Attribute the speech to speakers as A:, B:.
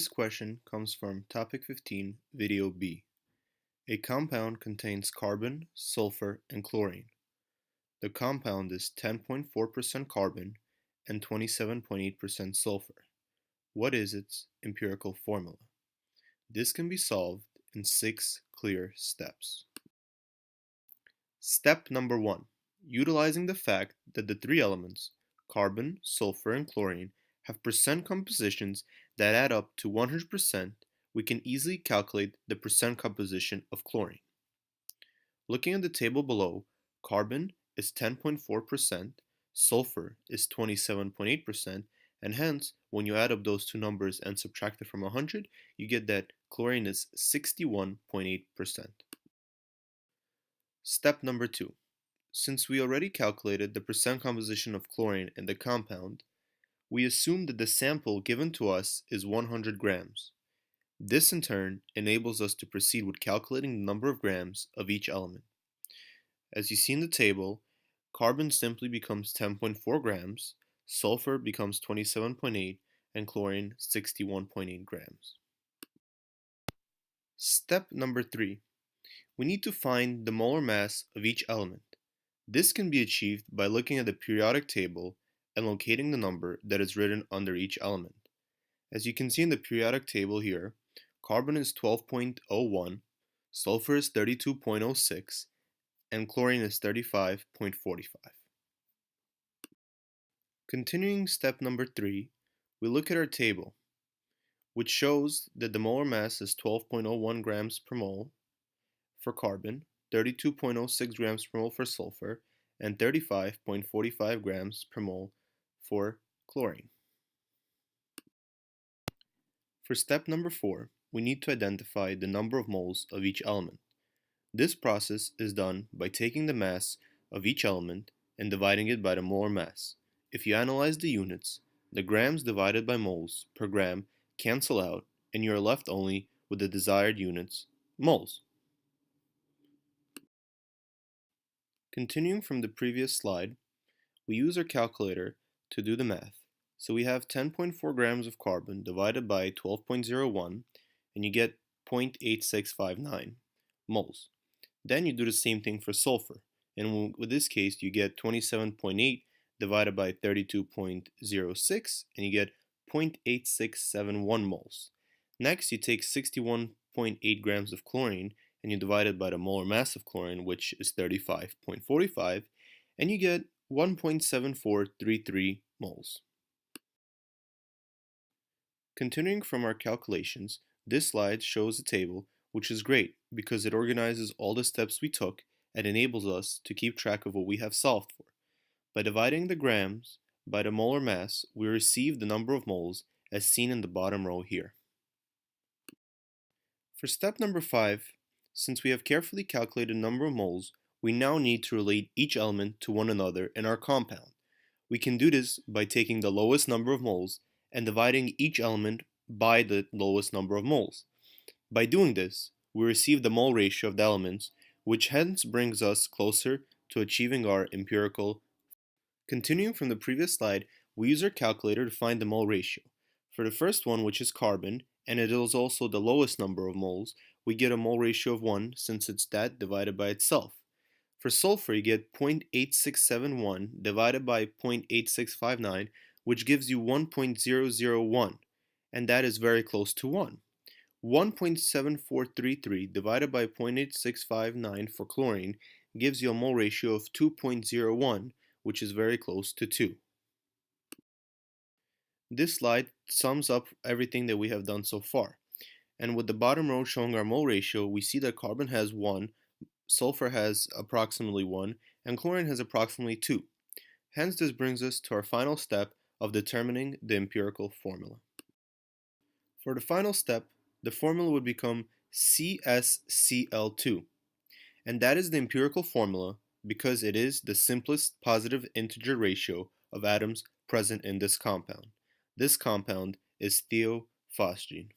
A: This question comes from Topic 15, Video B. A compound contains carbon, sulfur, and chlorine. The compound is 10.4% carbon and 27.8% sulfur. What is its empirical formula? This can be solved in 6 clear steps. Step number 1. Utilizing the fact that the three elements, carbon, sulfur, and chlorine, have percent compositions that add up to 100%, we can easily calculate the percent composition of chlorine. Looking at the table below, carbon is 10.4%, sulfur is 27.8%, and hence, when you add up those two numbers and subtract it from 100, you get that chlorine is 61.8%. Step number 2. Since we already calculated the percent composition of chlorine in the compound, we assume that the sample given to us is 100 grams. This in turn enables us to proceed with calculating the number of grams of each element. As you see in the table, carbon simply becomes 10.4 grams, sulfur becomes 27.8, and chlorine 61.8 grams. Step number 3. We need to find the molar mass of each element. This can be achieved by looking at the periodic table and locating the number that is written under each element. As you can see in the periodic table here, carbon is 12.01, sulfur is 32.06, and chlorine is 35.45. Continuing step number 3, we look at our table, which shows that the molar mass is 12.01 grams per mole for carbon, 32.06 grams per mole for sulfur, and 35.45 grams per mole for chlorine. For step number 4, we need to identify the number of moles of each element. This process is done by taking the mass of each element and dividing it by the molar mass. If you analyze the units, the grams divided by moles per gram cancel out and you are left only with the desired units, moles. Continuing from the previous slide, we use our calculator to do the math. So we have 10.4 grams of carbon divided by 12.01 and you get 0.8659 moles. Then you do the same thing for sulfur, and with this case you get 27.8 divided by 32.06 and you get 0.8671 moles. Next you take 61.8 grams of chlorine and you divide it by the molar mass of chlorine, which is 35.45, and you get 1.7433 moles. Continuing from our calculations, this slide shows a table which is great because it organizes all the steps we took and enables us to keep track of what we have solved for. By dividing the grams by the molar mass, we receive the number of moles as seen in the bottom row here. For step number 5, since we have carefully calculated the number of moles, we now need to relate each element to one another in our compound. We can do this by taking the lowest number of moles and dividing each element by the lowest number of moles. By doing this, we receive the mole ratio of the elements, which hence brings us closer to achieving our empirical. Continuing from the previous slide, we use our calculator to find the mole ratio. For the first one, which is carbon, and it is also the lowest number of moles, we get a mole ratio of 1 since it's that divided by itself. For sulfur, you get 0.8671 divided by 0.8659, which gives you 1.001, and that is very close to 1. 1.7433 divided by 0.8659 for chlorine gives you a mole ratio of 2.01, which is very close to 2. This slide sums up everything that we have done so far. And with the bottom row showing our mole ratio, we see that carbon has 1, sulfur has approximately 1, and chlorine has approximately 2. Hence, this brings us to our final step of determining the empirical formula. For the final step, the formula would become CsCl2, and that is the empirical formula because it is the simplest positive integer ratio of atoms present in this compound. This compound is thiophosgene.